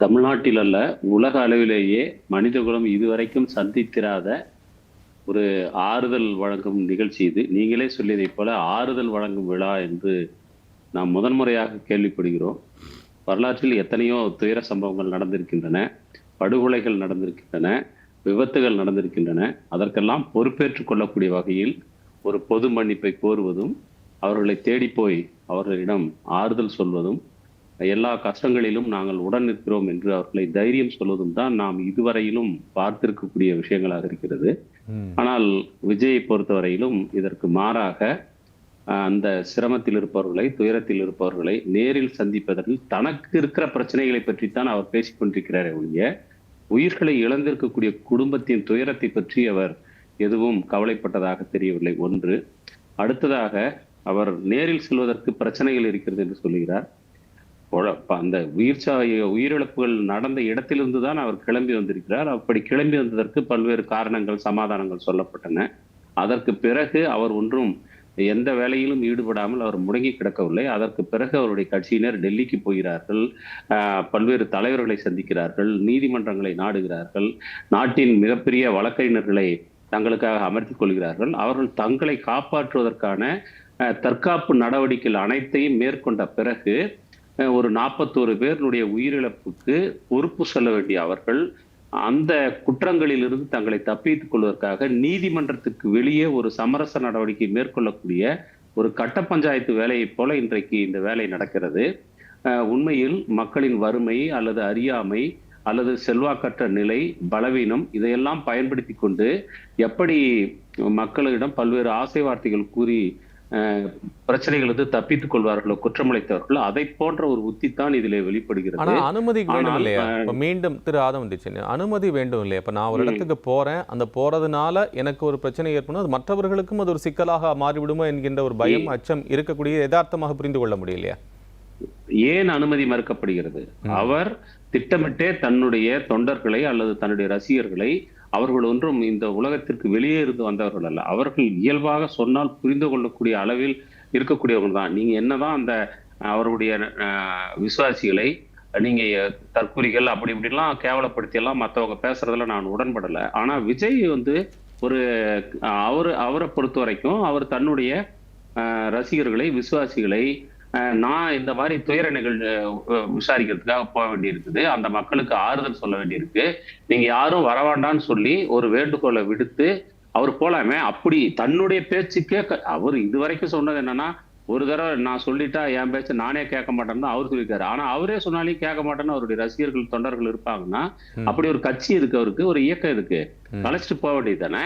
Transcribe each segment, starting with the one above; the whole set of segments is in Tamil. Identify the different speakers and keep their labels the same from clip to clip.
Speaker 1: தமிழ்நாட்டில் அல்ல, உலக அளவிலேயே மனிதகுலம் இதுவரைக்கும் சந்தித்திராத ஒரு ஆறுதல் வழங்கும் நிகழ்ச்சி இது. நீங்களே சொல்லியதைப் போல ஆறுதல் வழங்கும் விழா என்று நாம் முதன்முறையாக கேள்விப்படுகிறோம். வரலாற்றில் எத்தனையோ துயர சம்பவங்கள் நடந்திருக்கின்றன, படுகொலைகள் நடந்திருக்கின்றன, விபத்துகள் நடந்திருக்கின்றன. அதற்கெல்லாம் பொறுப்பேற்றுக் கொள்ளக்கூடிய வகையில் ஒரு பொது மன்னிப்பை கோருவதும், அவர்களை தேடிப் போய் அவர்களிடம் ஆறுதல் சொல்வதும், எல்லா கஷ்டங்களிலும் நாங்கள் உடன் நிற்கிறோம் என்று அவர்களை தைரியம் சொல்வதும் தான் நாம் இதுவரையிலும் பார்த்திருக்கக்கூடிய விஷயங்களாக இருக்கிறது.
Speaker 2: ம்.
Speaker 1: ஆனால் விஜயை பொறுத்தவரையிலும் இதற்கு மாறாக அந்த சிரமத்தில் இருப்பவர்களை, துயரத்தில் இருப்பவர்களை நேரில் சந்திப்பதில் தனக்கு இருக்கிற பிரச்சனைகளை பற்றித்தான் அவர் பேசிக் கொண்டிருக்கிறாரே ஒழிய, உயிர்களை இழந்திருக்கக்கூடிய குடும்பத்தின் துயரத்தை பற்றி அவர் எதுவும் கவலைப்பட்டதாக தெரியவில்லை. ஒன்று. அடுத்ததாக அவர் நேரில் செல்வதற்கு பிரச்சனைகள் இருக்கிறது என்று சொல்லுகிறார். அந்த உயிரிழப்புகள் நடந்த இடத்திலிருந்து தான் அவர் கிளம்பி வந்திருக்கிறார். அப்படி கிளம்பி வந்ததற்கு பல்வேறு காரணங்கள், சமாதானங்கள் சொல்லப்பட்டன. அதற்கு பிறகு அவர் ஒன்றும் எந்த வேலையிலும் ஈடுபடாமல் அவர் முடங்கி கிடக்கவில்லை. அதற்கு பிறகு அவருடைய கட்சியினர் டெல்லிக்கு போகிறார்கள், பல்வேறு தலைவர்களை சந்திக்கிறார்கள், நீதிமன்றங்களை நாடுகிறார்கள், நாட்டின் மிகப்பெரிய வழக்கறிஞர்களை தங்களுக்காக அமர்த்திக் கொள்கிறார்கள். அவர்கள் தங்களை காப்பாற்றுவதற்கான தற்காப்பு நடவடிக்கைகள் அனைத்தையும் மேற்கொண்ட பிறகு ஒரு 41 பேருடைய உயிரிழப்புக்கு பொறுப்பு சொல்ல வேண்டிய அவர்கள் அந்த குற்றங்களிலிருந்து தங்களை தப்பித்துக் கொள்வதற்காக நீதிமன்றத்துக்கு வெளியே ஒரு சமரச நடவடிக்கை மேற்கொள்ளக்கூடிய ஒரு கட்ட பஞ்சாயத்து வேலையைப் போல இன்றைக்கு இந்த வேலை நடக்கிறது. உண்மையில் மக்களின் வறுமை அல்லது அறியாமை அல்லது செல்வாக்கற்ற நிலை, பலவீனம் இதையெல்லாம் பயன்படுத்தி கொண்டு எப்படி மக்களிடம் பல்வேறு ஆசை வார்த்தைகள் கூறி பிரச்சனைகளுக்கு தப்பித்துக் கொள்வார்களோ குற்றமளித்தவர்களோ அதை போன்ற ஒரு உத்தித்தான் இதிலே வெளிப்படுகிறது.
Speaker 2: ஆனா அனுமதி வேண்டும் இல்லையா? இப்ப மீண்டும் திரு ஆதவன், அனுமதி வேண்டும் இல்லையா? இப்ப நான் ஒரு இடத்துக்கு போறேன், அந்த போறதுனால எனக்கு ஒரு பிரச்சனை ஏற்படும், அது மற்றவர்களுக்கும் அது ஒரு சிக்கலாக மாறிவிடுமோ என்கின்ற ஒரு பயம், அச்சம் இருக்கக்கூடிய யதார்த்தமாக புரிந்து கொள்ள முடியலையா?
Speaker 1: ஏன் அனுமதி மறுக்கப்படுகிறது? அவர் திட்டமிட்டே தன்னுடைய தொண்டர்களை அல்லது தன்னுடைய ரசிகர்களை, அவர்கள் ஒன்றும் இந்த உலகத்திற்கு வெளியே இருந்து வந்தவர்கள் அல்ல, அவர்கள் இயல்பாக சொன்னால் புரிந்து கொள்ளக்கூடிய அளவில் இருக்கக்கூடியவர்கள் தான். நீங்க என்னதான் அந்த அவருடைய விசுவாசிகளை நீங்க தற்குறிகள் அப்படி இப்படிலாம் கேவலப்படுத்தி எல்லாம் மற்றவங்க பேசுறதுல நான் உடன்படல. ஆனா விஜய் ஒரு அவரை பொறுத்த வரைக்கும் அவர் தன்னுடைய ரசிகர்களை, விசுவாசிகளை நான் இந்த மாதிரி துயர விசாரிக்கிறதுக்காக போக வேண்டியிருக்குது, அந்த மக்களுக்கு ஆறுதல் சொல்ல வேண்டியிருக்கு, நீங்க யாரும் வரவேண்டான்னு சொல்லி ஒரு வேண்டுகோளை விடுத்து அவர் போலாமே. அப்படி தன்னுடைய பேச்சுக்கே அவர் இதுவரைக்கும் சொன்னது என்னன்னா, ஒரு தடவை நான் சொல்லிட்டா என் பேச்ச நானே கேட்க மாட்டேன்னு அவர் சொல்லியிருக்காரு. ஆனா அவரே சொன்னாலே கேட்க மாட்டேன்னு அவருடைய ரசிகர்கள், தொண்டர்கள் இருப்பாங்கன்னா அப்படி ஒரு கட்சி இருக்கு, அவருக்கு ஒரு இயக்கம் இருக்கு, கலைச்சிட்டு போக வேண்டியது தானே.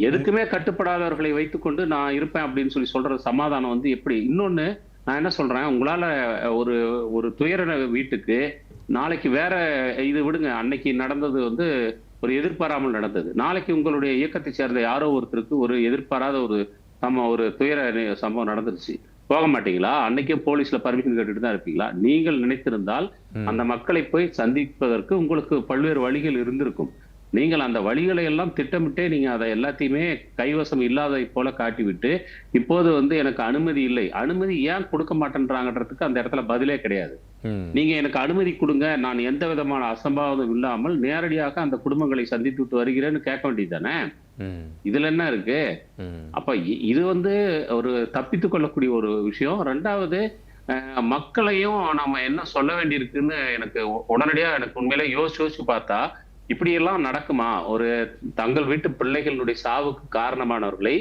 Speaker 1: எதுக்குமே கட்டுப்படாதவர்களை வைத்துக்கொண்டு நான் இருப்பேன் அப்படின்னு சொல்லி சொல்றது சமாதானம் எப்படி? இன்னொன்னு நான் என்ன சொல்றேன், உங்களால ஒரு ஒரு துயர வீட்டுக்கு நாளைக்கு வேற இது விடுங்க, அன்னைக்கு நடந்தது ஒரு எதிர்பாராமல் நடந்தது. நாளைக்கு உங்களுடைய இயக்கத்தை சேர்ந்த யாரோ ஒருத்தருக்கு ஒரு எதிர்பாராத ஒரு துயர சம்பவம் நடந்துருச்சு, போக மாட்டீங்களா? அன்னைக்கே போலீஸ்ல பர்மிஷன் கேட்டுட்டு தான் இருப்பீங்களா? நீங்கள் நினைத்திருந்தால் அந்த மக்களை போய் சந்திப்பதற்கு உங்களுக்கு பல்வேறு வழிகள் இருந்திருக்கும். நீங்கள் அந்த வழிகளை எல்லாம் திட்டமிட்டே நீங்க அதை எல்லாத்தையுமே கைவசம் இல்லாததை போல காட்டிவிட்டு இப்போது எனக்கு அனுமதி இல்லை, அனுமதி ஏன் கொடுக்க மாட்டேன்றாங்கன்றதுக்கு அந்த இடத்துல பதிலே கிடையாது. நீங்க எனக்கு அனுமதி கொடுங்க, நான் எந்த விதமான அசம்பாவிதம் இல்லாமல் நேரடியாக அந்த குடும்பங்களை சந்தித்து விட்டு வருகிறேன்னு கேட்க வேண்டியதுதானே. இதுல என்ன இருக்கு? அப்ப இது ஒரு தப்பித்துக் கொள்ளக்கூடிய ஒரு விஷயம். ரெண்டாவது, மக்களையும் நாம என்ன சொல்ல வேண்டியிருக்குன்னு எனக்கு உடனடியா உண்மையிலே யோசிச்சு பார்த்தா, இப்படியெல்லாம் நடக்குமா? தங்கள் வீட்டு பிள்ளைகளுடைய சாவுக்கு காரணமானவர்களை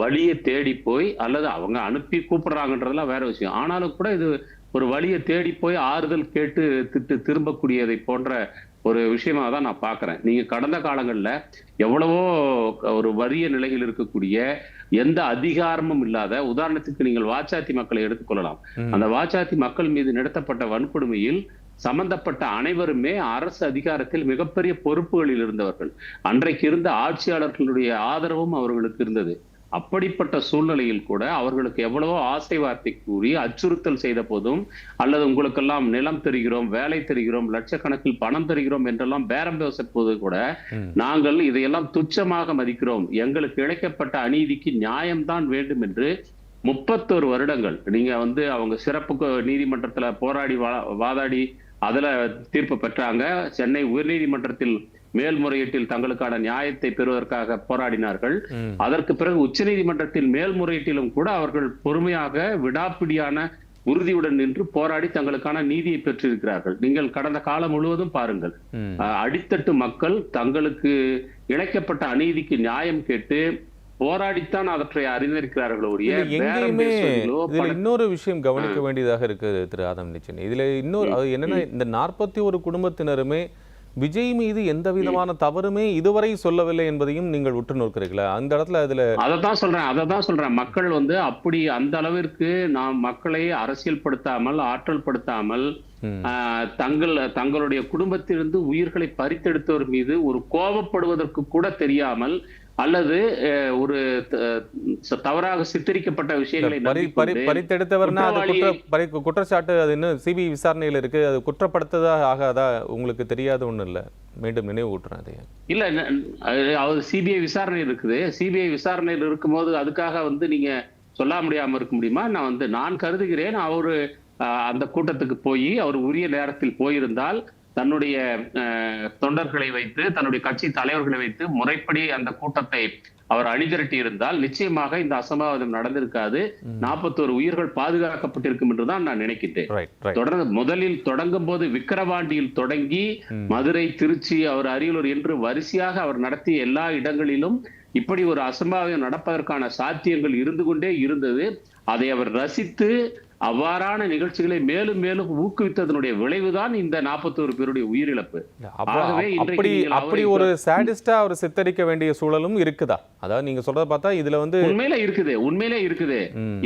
Speaker 1: வழியை தேடி போய், அல்லது அவங்க அனுப்பி கூப்பிடுறாங்கன்றதெல்லாம் வேற விஷயம், ஆனாலும் கூட இது ஒரு வழியை தேடி போய் ஆறுதல் கேட்டு திரும்பக்கூடியதை போன்ற ஒரு விஷயமா தான் நான் பாக்குறேன். நீங்க கடந்த காலங்கள்ல எவ்வளவோ ஒரு வறிய நிலையில் இருக்கக்கூடிய, எந்த அதிகாரமும் இல்லாத, உதாரணத்துக்கு நீங்கள் வாச்சாத்தி மக்களை எடுத்துக்கொள்ளலாம். அந்த வாச்சாத்தி மக்கள் மீது நடத்தப்பட்ட வன்கொடுமையில் சம்பந்தப்பட்ட அனைவருமே அரசு அதிகாரத்தில் மிகப்பெரிய பொறுப்புகளில் இருந்தவர்கள். அன்றைக்கு இருந்த ஆட்சியாளர்களுடைய ஆதரவும் அவர்களுக்கு இருந்தது. அப்படிப்பட்ட சூழ்நிலையில் கூட அவர்களுக்கு எவ்வளவோ ஆசை வார்த்தை கூறி அச்சுறுத்தல் செய்த போதும், அல்லது உங்களுக்கெல்லாம் நிலம் தருகிறோம், வேலை தருகிறோம், லட்சக்கணக்கில் பணம் தருகிறோம் என்றெல்லாம் பேரம் பேச போது கூட, நாங்கள் இதையெல்லாம் துச்சமாக மதிக்கிறோம், எங்களுக்கு இழைக்கப்பட்ட அநீதிக்கு நியாயம்தான் வேண்டும் என்று 31 வருடங்கள் நீங்க அவங்க சிறப்பு நீதிமன்றத்துல போராடி வாதாடி அதுல தீர்ப்பு பெற்றாங்க. சென்னை உயர்நீதிமன்றத்தில் மேல்முறையீட்டில் தங்களுக்கான நியாயத்தை பெறுவதற்காக போராடினார்கள். அதற்கு பிறகு உச்சநீதிமன்றத்தில் மேல்முறையீட்டிலும் கூட அவர்கள் பொறுமையாக விடாப்பிடியான உறுதியுடன் நின்று போராடி தங்களுக்கான நீதியை பெற்றிருக்கிறார்கள். நீங்கள் கடந்த காலம் முழுவதும் பாருங்கள், அடித்தட்டு மக்கள் தங்களுக்கு இழைக்கப்பட்ட அநீதிக்கு நியாயம் கேட்டு போராடித்தான் அவற்றை அறிந்திருக்கிறார்கள்.
Speaker 2: எங்கேயுமே இதுல இன்னொரு விஷயம் கவனிக்க வேண்டியதாக இருக்கு திரு ஆதவன். இதுல இன்னொரு என்னன்னா, இந்த 41 குடும்பத்தினருமே விஜய் மீது எந்த விதமான தவறுமே இதுவரை சொல்லவில்லை என்பதையும் நீங்கள் உற்று நோக்கிறீர்களா? அந்த இடத்துல அதுல
Speaker 1: அததான் சொல்றேன். மக்கள் அப்படி அந்த அளவிற்கு நாம் மக்களை அரசியல் படுத்தாமல், ஆற்றல் படுத்தாமல், தங்களுடைய குடும்பத்திலிருந்து உயிர்களை பறித்தெடுத்தவர் மீது ஒரு கோபப்படுவதற்கு கூட தெரியாமல், அல்லது ஒரு தவறாக சித்தரிக்கப்பட்ட விஷயங்களை
Speaker 2: பறித்தெடுத்தவர்னா குற்றச்சாட்டு அது இன்னும் சிபிஐ விசாரணையில் இருக்கு. அது குற்றப்படுத்ததா ஆகாதா? உங்களுக்கு தெரியாத ஒண்ணு இல்ல, மீண்டும் நினைவு ஊட்டுறேன். அது
Speaker 1: இல்ல, அது சிபிஐ விசாரணை இருக்குது. சிபிஐ விசாரணையில் இருக்கும்போது அதுக்காக நீங்க சொல்ல முடியாம இருக்க முடியுமா? நான் கருதுகிறேன், அவரு அந்த கூட்டத்துக்கு போய் அவர் உரிய நேரத்தில் போயிருந்தால், தன்னுடைய தொண்டர்களை வைத்து, தன்னுடைய கட்சி தலைவர்களை வைத்து முறைப்படி அந்த கூட்டத்தை அவர் அணிதிரட்டி இருந்தால் நிச்சயமாக இந்த அசம்பாவிதம் நடந்திருக்காது. 41 உயிர்கள் பாதுகாக்கப்பட்டிருக்கும் என்றுதான் நான் நினைக்கிறேன். தொடர்ந்து முதலில் தொடங்கும் போது விக்கிரவாண்டியில் தொடங்கி மதுரை, திருச்சி, அவர் அரியலூர் என்று வரிசையாக அவர் நடத்திய எல்லா இடங்களிலும் இப்படி ஒரு அசம்பாவிதம் நடப்பதற்கான சாத்தியங்கள் இருந்து கொண்டே இருந்தது. அதை அவர் ரசித்து அவ்வாறான நிகழ்ச்சிகளை மேலும் மேலும் ஊக்குவித்ததனுடைய விளைவுதான் இந்த 41 பேருடைய உயிரிழப்பு.
Speaker 2: அப்படி ஒரு சாடிஸ்டா அவர் சித்தரிக்க வேண்டிய சூழலும் இருக்குதா? அதாவது நீங்க சொல்றத பார்த்தா இதுல
Speaker 1: உண்மையிலே இருக்குது.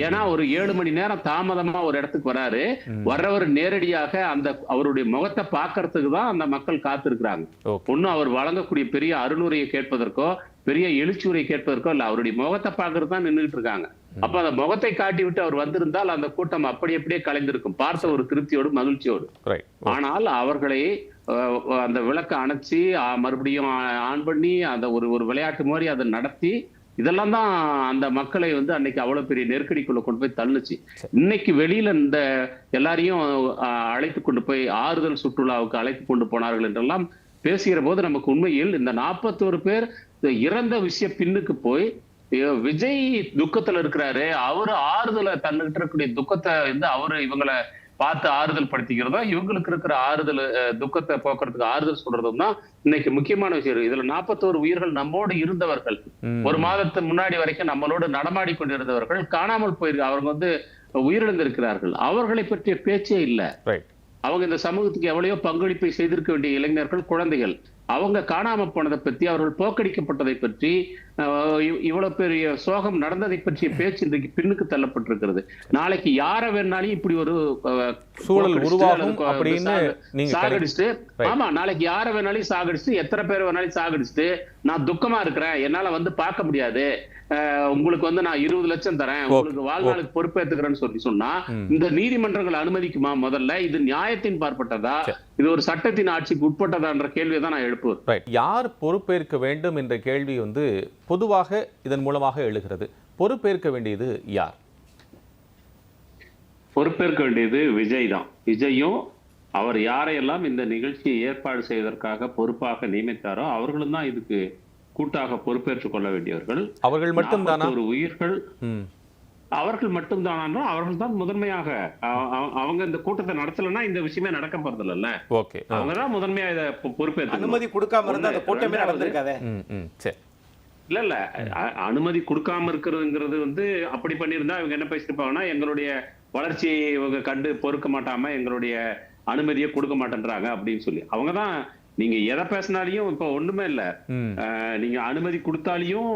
Speaker 1: ஏன்னா ஒரு 7 மணி நேரம் தாமதமா ஒரு இடத்துக்கு வராரு. வர்றவர் நேரடியாக அந்த அவருடைய முகத்தை பார்க்கறதுக்கு தான் அந்த மக்கள் காத்திருக்கிறாங்க. ஒண்ணு அவர் வழங்கக்கூடிய பெரிய அருளுரையை கேட்பதற்கோ, பெரிய எழுச்சியுரை கேட்பதற்கோ இல்ல, அவருடைய முகத்தை பார்க்கறது தான் நின்றுட்டு இருக்காங்க. அப்ப அந்த முகத்தை காட்டி விட்டு அவர் வந்திருந்தால் அந்த கூட்டம் அப்படியே கலைந்திருக்கும், பார்த்த ஒரு திருப்தியோடு, மகிழ்ச்சியோடு. ஆனால் அவர்களை அந்த விளக்க அணைச்சி மறுபடியும் ஆன் பண்ணி அந்த ஒரு விளையாட்டு மாதிரி அதை நடத்தி, இதெல்லாம் தான் அந்த மக்களை அன்னைக்கு அவ்வளவு பெரிய நெருக்கடிக்குள்ள கொண்டு போய் தள்ளுச்சு. இன்னைக்கு வெளியில இந்த எல்லாரையும் அழைத்து கொண்டு போய் ஆறுதல் சுற்றுலாவுக்கு அழைத்து கொண்டு போனார்கள் என்றெல்லாம் பேசுகிற போது நமக்கு உண்மையில் இந்த 41 பேர் இறந்த விஷய பின்னுக்கு போய் விஜய் துக்கத்துல இருக்கிறாரு, அவரு ஆறுதலை தன்னுகிட்ட இருக்கக்கூடிய துக்கத்தை அவரு இவங்களை பார்த்து ஆறுதல் படுத்திக்கிறதோ, இவங்களுக்கு இருக்கிற ஆறுதல் துக்கத்தை போக்குறதுக்கு ஆறுதல் சொல்றதும் தான் இன்னைக்கு முக்கியமான விஷயம். இதுல 41 உயிர்கள் நம்மோடு இருந்தவர்கள், ஒரு மாதத்துக்கு முன்னாடி வரைக்கும் நம்மளோடு நடமாடி கொண்டிருந்தவர்கள் காணாமல் போயிருக்கு. அவங்க உயிரிழந்திருக்கிறார்கள். அவர்களை பற்றிய பேச்சே இல்லை. அவங்க இந்த சமூகத்துக்கு எவ்வளையோ பங்களிப்பை செய்திருக்க வேண்டிய இளைஞர்கள், குழந்தைகள், அவங்க காணாம போனதை பற்றி, அவர்கள் போக்கடிக்கப்பட்டதை பற்றி, இவ்வளவு பெரிய சோகம் நடந்ததை பற்றிய பேச்சு இன்றைக்கு பின்னுக்கு தள்ளப்பட்டிருக்கிறது. நாளைக்கு யார வேணாலும் இப்படி ஒரு
Speaker 2: சூழல் உருவாகும் அப்படின்னு
Speaker 1: சாகடிச்சுட்டு, ஆமா, நாளைக்கு யார வேணாலும் சாகடிச்சுட்டு, எத்தனை பேர் வேணாலும் சாகடிச்சுட்டு, நான் துக்கமா இருக்கிறேன், என்னால பார்க்க முடியாது, உங்களுக்கு நான் 20 லட்சம் தரேன், உங்களுக்கு வாழ்நாளுக்கு பொறுப்பேற்றுக்கிறேன்னு சொன்னா இந்த நீதிமன்றங்கள் அனுமதிக்குமா? முதல்ல இது நியாயத்தின் பார்ப்பட்டதா, இது ஒரு சட்டத்தின் ஆட்சிக்கு உட்பட்டதா என்ற கேள்வியை தான் நான் எழுப்புவேன்.
Speaker 2: யார் பொறுப்பேற்க வேண்டும் என்ற கேள்வி பொதுவாக இதன் மூலமாக எழுகிறது. பொறுப்பேற்க வேண்டியது யார்?
Speaker 1: பொறுப்பேற்க வேண்டியது விஜய் தான். விஜயும் அவர் யாரையெல்லாம் இந்த நிகழ்ச்சியை ஏற்பாடு செய்வதற்காக பொறுப்பாக நியமித்தாரோ அவர்களும் தான் இதுக்கு கூட்டாக பொறுப்பேற்றுக் கொள்ள வேண்டியவர்கள்.
Speaker 2: அவர்கள் மட்டும்தானா?
Speaker 1: ஒரு உயிர்கள் அவர்கள் மட்டும்தானா? அவர்கள் தான் முதன்மையாக, அவங்க இந்த கூட்டத்தை நடத்தலன்னா இந்த விஷயமே நடக்க போறது இல்ல. அவங்கதான் முதன்மையா இதை பொறுப்பேற்று.
Speaker 3: அனுமதி கொடுக்காம இருந்தா அந்த கூட்டமே நடந்திருக்காதே.
Speaker 1: இல்ல அனுமதி கொடுக்காம இருக்கிறதுங்கிறது அப்படி பண்ணியிருந்தா இவங்க என்ன பேசிருப்பாங்கன்னா, எங்களுடைய வளர்ச்சியை இவங்க கண்டு பொறுக்க மாட்டாம எங்களுடைய அனுமதியை கொடுக்க மாட்டேன்றாங்க அப்படின்னு சொல்லி. அவங்கதான் நீங்க எதை பேசினாலையும் இப்ப ஒண்ணுமே இல்ல, நீங்க அனுமதி கொடுத்தாலையும்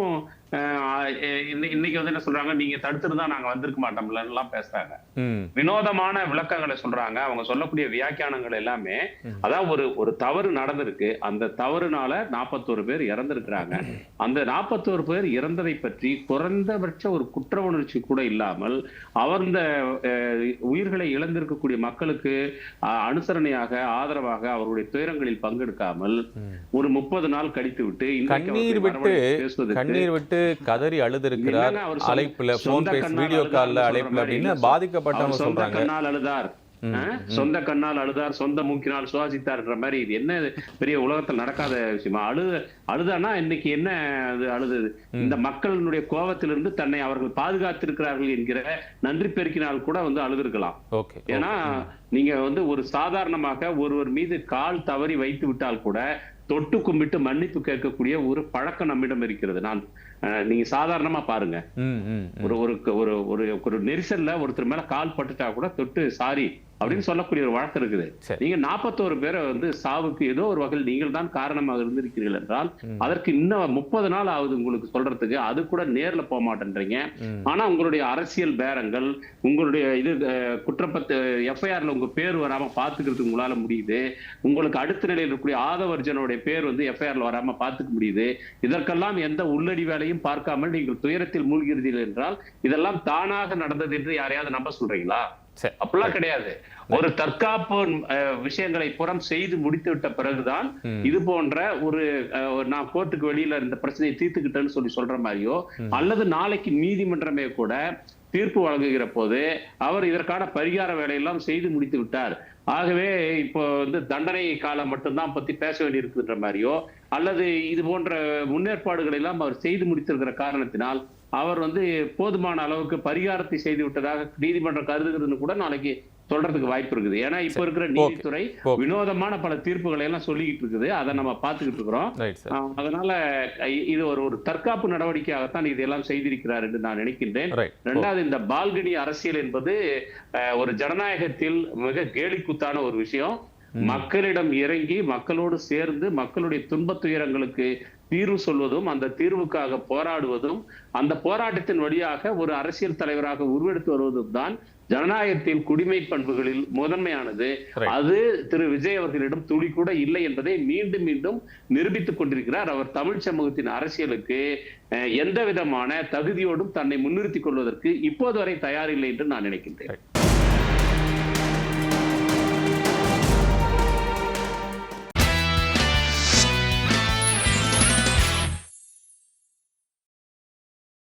Speaker 1: இன்னைக்கு என்ன சொல்றாங்க, நீங்க தடுத்துருந்தா நாங்க வந்திருக்க மாட்டோம்ல எல்லாம் பேசுறாங்க. வினோதமான விளக்கங்களை சொல்றாங்க. அவங்க சொல்லக்கூடிய வியாக்கியானங்கள் எல்லாமே, அதாவது ஒரு தவறு நடந்திருக்கு, அந்த தவறுனால 41 பேர் இறந்திருக்கிறாங்க. அந்த 41 பேர் இறந்ததை பற்றி குறைந்தபட்ச ஒரு குற்ற உணர்ச்சி கூட இல்லாமல், அவர் இந்த உயிர்களை இழந்திருக்கக்கூடிய மக்களுக்கு அனுசரணையாக, ஆதரவாக அவருடைய துயரங்களில் பங்கெடுக்காமல் ஒரு 30 நாள் கழித்து விட்டு
Speaker 2: கண்ணீர் விட்டு கதறி அழுதிருக்கிறார். அழைப்புல, போன் பேசி, வீடியோ கால்ல அழைப்புல அப்படின்னு பாதிக்கப்பட்டவங்க சொல்றாங்க.
Speaker 1: அழுதார், சொந்த கண்ணால் அழுதார், சொந்த மூக்கினால் சுவாசித்தார்ன்ற மாதிரி இது என்ன பெரிய உலகத்தில் நடக்காத விஷயமா? அழுதானா இன்னைக்கு என்ன அது அழுது? இந்த மக்களினுடைய கோபத்திலிருந்து தன்னை அவர்கள் பாதுகாத்திருக்கிறார்கள் என்கிற நன்றி பெருக்கினால் கூட வந்து அழுதுருக்கலாம். ஏன்னா நீங்க வந்து ஒரு சாதாரணமாக ஒருவர் மீது கால் தவறி வைத்து விட்டால் கூட தொட்டு கும்பிட்டு மன்னிப்பு கேட்கக்கூடிய ஒரு பழக்கம் நம்மிடம் இருக்கிறது. நீங்க சாதாரணமா பாருங்க, ஒரு நெரிசல்ல ஒருத்தர் மேல கால் பட்டுட்டா கூட தொட்டு சாரி அப்படின்னு சொல்லக்கூடிய ஒரு வழக்கம் இருக்குது. நீங்க 41 பேரை வந்து சாவுக்கு ஏதோ ஒரு வகையில் நீங்கள் தான் காரணமாக இருந்திருக்கிறீர்கள் என்றால் அதற்கு இன்னும் 30 நாள் ஆகுது உங்களுக்கு சொல்றதுக்கு. அது கூட நேர்ல போக மாட்டேன்றீங்க. ஆனா உங்களுடைய அரசியல் பேரங்கள், உங்களுடைய இது குற்றப்பத்து எஃப்ஐஆர்ல உங்க பேர் வராம பாத்துக்கிறதுக்கு உங்களால முடியுது. உங்களுக்கு அடுத்த நிலையில் இருக்கக்கூடிய ஆதவர்ஜனுடைய பேர் வந்து எஃப்ஐஆர்ல வராம பாத்துக்க முடியுது. இதற்கெல்லாம் எந்த உள்ளடி வேலையும் பார்க்காமல் நீங்கள் துயரத்தில் மூழ்கிறீர்கள் என்றால் இதெல்லாம் தானாக நடந்தது என்று யாரையாவது நம்ப சொல்றீங்களா? அப்படிலாம் கிடையாது. ஒரு தற்காப்பு விஷயங்களை புறம் செய்து முடித்து விட்ட பிறகுதான் இது போன்ற ஒரு நான் கோர்ட்டுக்கு வெளியில இந்த பிரச்சனையை தீர்த்துக்கிட்டேன்னு சொல்ற மாதிரியோ அல்லது நாளைக்கு நீதிமன்றமே கூட தீர்ப்பு வழங்குகிற போது அவர் இதற்கான பரிகார வேலையெல்லாம் செய்து முடித்து விட்டார், ஆகவே இப்போ வந்து தண்டனை காலம் மட்டும்தான் பத்தி பேச வேண்டியிருக்குன்ற மாதிரியோ அல்லது இது போன்ற முன்னேற்பாடுகளை எல்லாம் அவர் செய்து முடித்திருக்கிற காரணத்தினால் அவர் வந்து போதுமான அளவுக்கு பரிகாரத்தை செய்து விட்டதாக நீதிமன்றம் கருதுகிறதுன்னு கூட நாளைக்கு சொல்றதுக்கு வாய்ப்பு இருக்குது. ஏன்னா இப்ப இருக்கிற நீதித்துறை வினோதமான பல தீர்ப்புகளை எல்லாம் சொல்லிக்கிட்டு இருக்குது. அதை நம்ம பார்த்துக்கிட்டு இருக்கிறோம். அதனால இது ஒரு தற்காப்பு நடவடிக்கையாகத்தான் இதெல்லாம் செய்திருக்கிறார் என்று நான் நினைக்கின்றேன். இரண்டாவது, இந்த பால்கனி அரசியல் என்பது ஒரு ஜனநாயகத்தில் மிக கேலிக்குத்தான ஒரு விஷயம். மக்களிடம் இறங்கி மக்களோடு சேர்ந்து மக்களுடைய துன்பத் துயரங்களுக்கு தீர்வு சொல்வதும் அந்த தீர்வுக்காக போராடுவதும் அந்த போராட்டத்தின் வழியாக ஒரு அரசியல் தலைவராக உருவெடுத்து வருவதும் தான் ஜனநாயகத்தின் குடிமை பண்புகளில் முதன்மையானது. அது திரு விஜய் அவர்களிடம் துளி கூட இல்லை என்பதை மீண்டும் மீண்டும் நிரூபித்துக் கொண்டிருக்கிறார். அவர் தமிழ் சமூகத்தின் அரசியலுக்கு எந்த விதமான தகுதியோடும் தன்னை முன்னிறுத்திக் கொள்வதற்கு இப்போது வரை தயாரில்லை என்று நான் நினைக்கின்றேன்.